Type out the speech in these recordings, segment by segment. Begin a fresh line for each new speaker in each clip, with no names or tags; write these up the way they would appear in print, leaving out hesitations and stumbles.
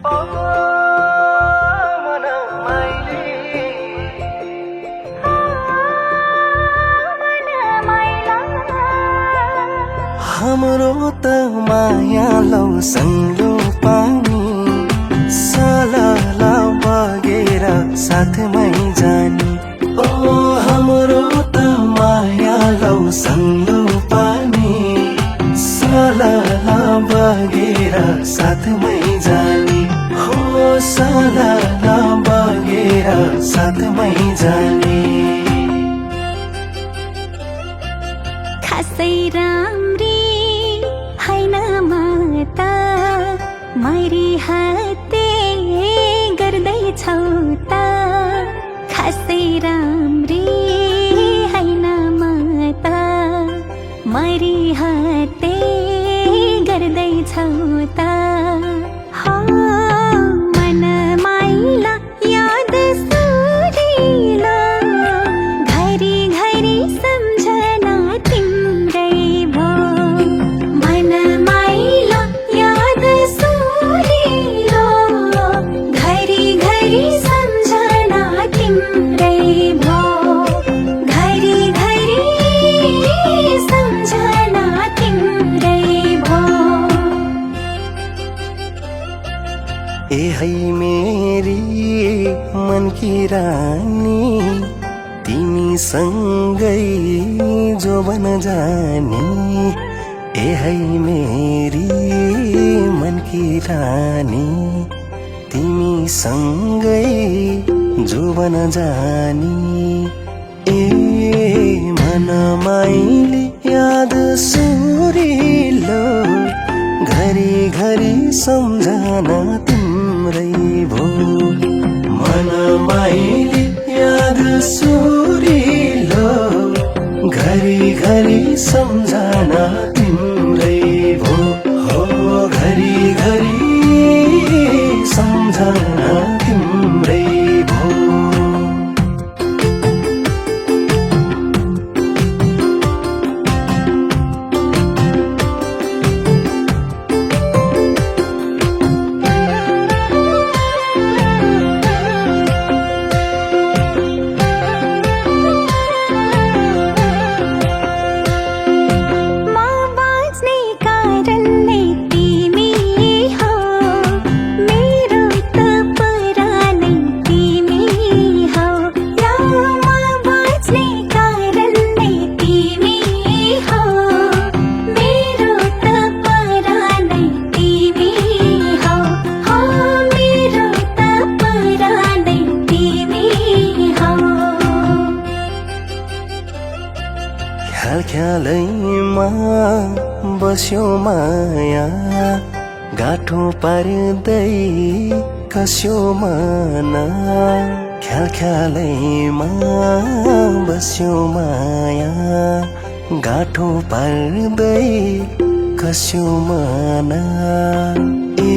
हाम्रो त माया लौ सङ्लो पानी सलला बगेर साथमै जानी। ओ हाम्रो त माया लौ सङ्लो पानी सलला बगेर साथमै जानी। हो सलला बगेर साथमै जानी।
खासै राम्री हैन म त मरि हाते गर्दैछौ त। खासै राम्री हैन म त मरि हाते गर्दैछौ त। हो मन माइला याद सुरिलो घरी घरी सम्झना तिम्रै भो। मन माइला याद सुरिलो घरी घरी सम्झना तिम्रै भो। घरी घरी सम्झना तिम्रै भो।
ए है मेरी मन की रानी तिमी सँगै जो बन जानी। ए है मेरी मन की रानी तिमी सँगै जो बन जानी। ए मन माइली याद सुरिलो घरी घरी सम्झना तिम्रै भो। मन माइली याद सुरिलो घरी घरी सम्झना तिम्रै भो। हो घरी घरी सम्झना तिम्रै भो। ख्यालैमा बस्यो माया गाठो पार्दै कस्यो मन। ख्यालैमा बस्यो माया गाठो पार्दै कस्यो मन। ए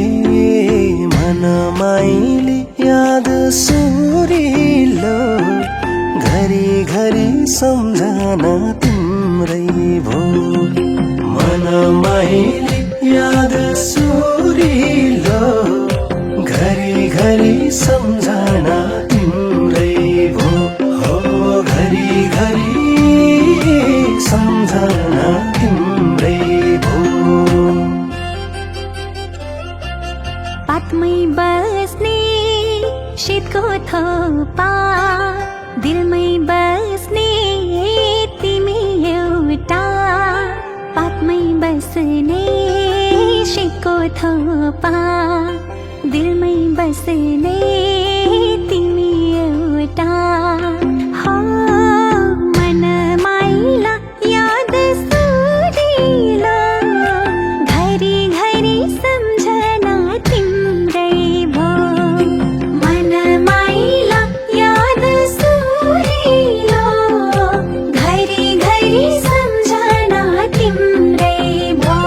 मन माइली याद सुरिलो घरी घरी सम्झना तिम्रै भो। मन माइली याद सुरिलो घरी घरी सम्झना तिम्रै भो। हो घरी घरी सम्झना तिम्रै भो।
पातमै बस्ने शीतको थोपा दिलमै बस्ने तिमी एउटा। पातमै बस्ने शीतको थोपा दिलमै बस्ने तिमी एउटा। हो मन माइला याद सुरिलो घरी घरी सम्झना तिम्रै भो। मन माइला याद सुरिलो घरी घरी सम्झना तिम्रै भो।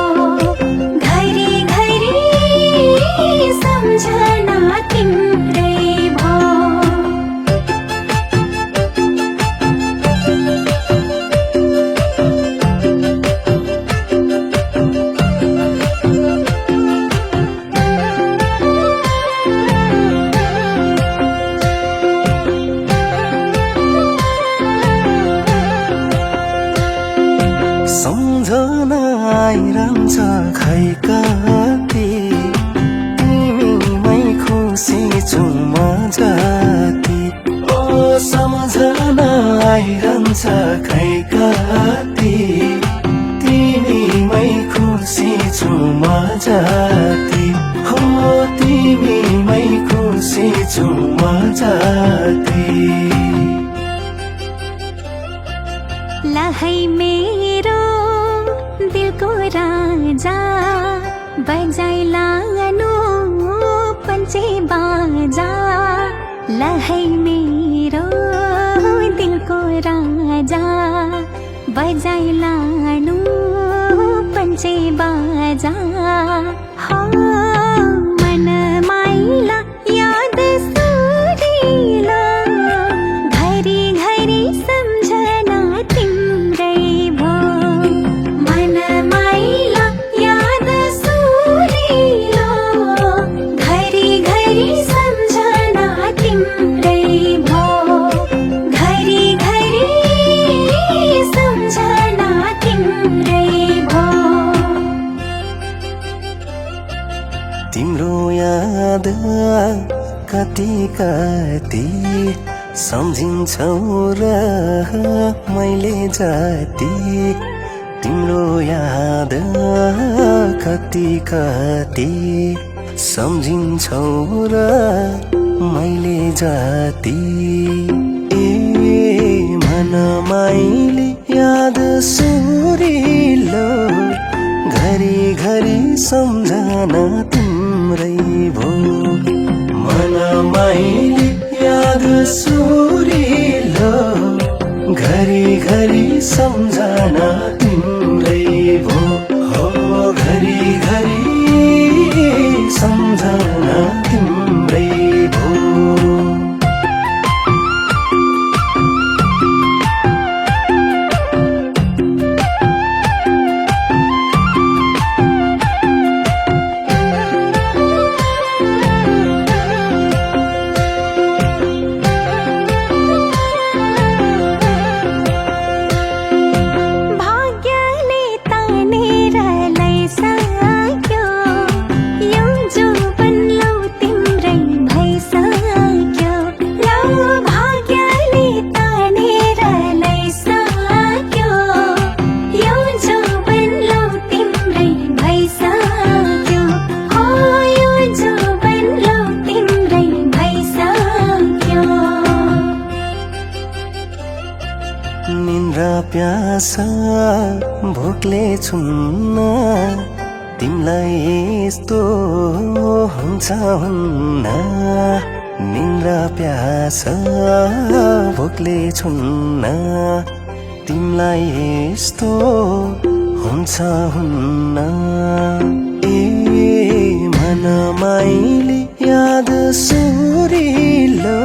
घरी घरी सम्झना तिम्रै भो।
हुन्छ खै कति तिमीमै खुसी छु म जति ओ सम्झना आइरहन्छ खै कति तिमीमै खुसी छु म जति हो तिमीमै खुसी छु म जति
ला है मेरो दिलको राजा बजाइ लानु पञ्चे बाजा ला है मेरो दिलको राजा बजाइ लानु पञ्चे बाजा हो मन माइला याद सुरिला घरी घरी सम्झना तिम्रै भो मन माइला याद सुरिला घरी घरी सम्झना तिम्रै भो घरी घरी सम्झना तिम्रै भो
तिम्रो याद कति कति सम्झिन्छौ र मैले जति तिम्रो याद कति कति सम्झिन्छौ र मैले जति ए मन माइली याद सुरिलो घरी घरी सम्झना तिम्रै भो मन माइली याद सुरिलो घरी घरी सम्झना तिम्रै भो हो घरी घरी सम्झना तिम्रै भो
भाग्यले तानेर लैसक्यो यो जीवन लौ तिम्रै भइसक्यो लौ भाग्यले तानेर लैसक्यो यो जीवन लौ तिम्रै भइसक्यो हो यो जीवन लौ तिम्रै भइसक्यो
निन्द्रा प्यास भोकले छुन्न तिमलाई यस्तो हुन्छ हुन्न निन्द्रा प्यास भोकले छुन्न तिमलाई यस्तो हुन्छ हुन्न ए मन माइली याद सुरिलो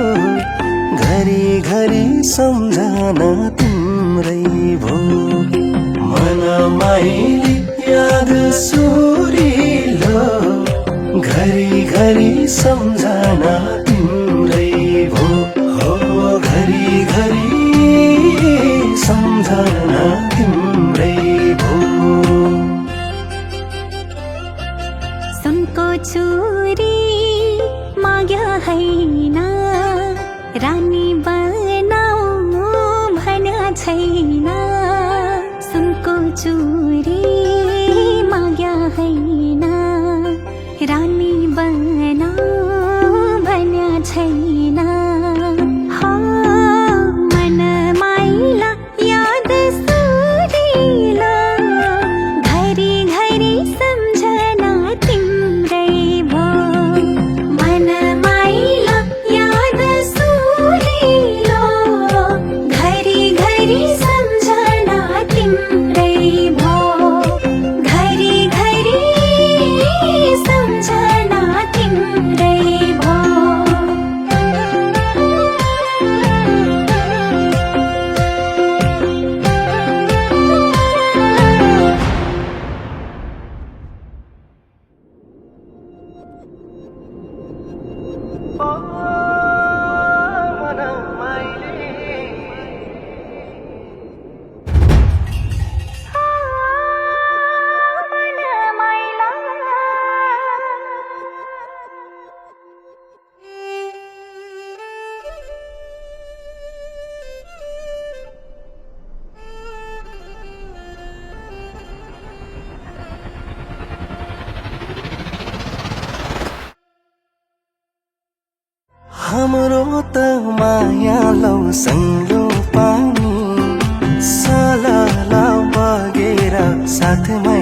घरी घरी सम्झना तिम्रै भो मन माइली याद सुरिलो घरी घरी सम्झना तिम्रै भो हो घरी घरी सम्झना तिम्रै भो
सुनको चुरी माग्या हैन रानी बनाऊ भन्या छैन सुनको चुरी माग्या हैन रानी बनाऊ भन्या छैन हो मन माइला याद सुरिला घरी घरी सम्झना तिम्रै भो मन माइला याद सुरिला घरी घरी सम्झना तिम्रै भो घरी घरी सम्झना तिम्रै भो
हाम्रो त माया लौ सङ्लो पानी साला बगेर साथमा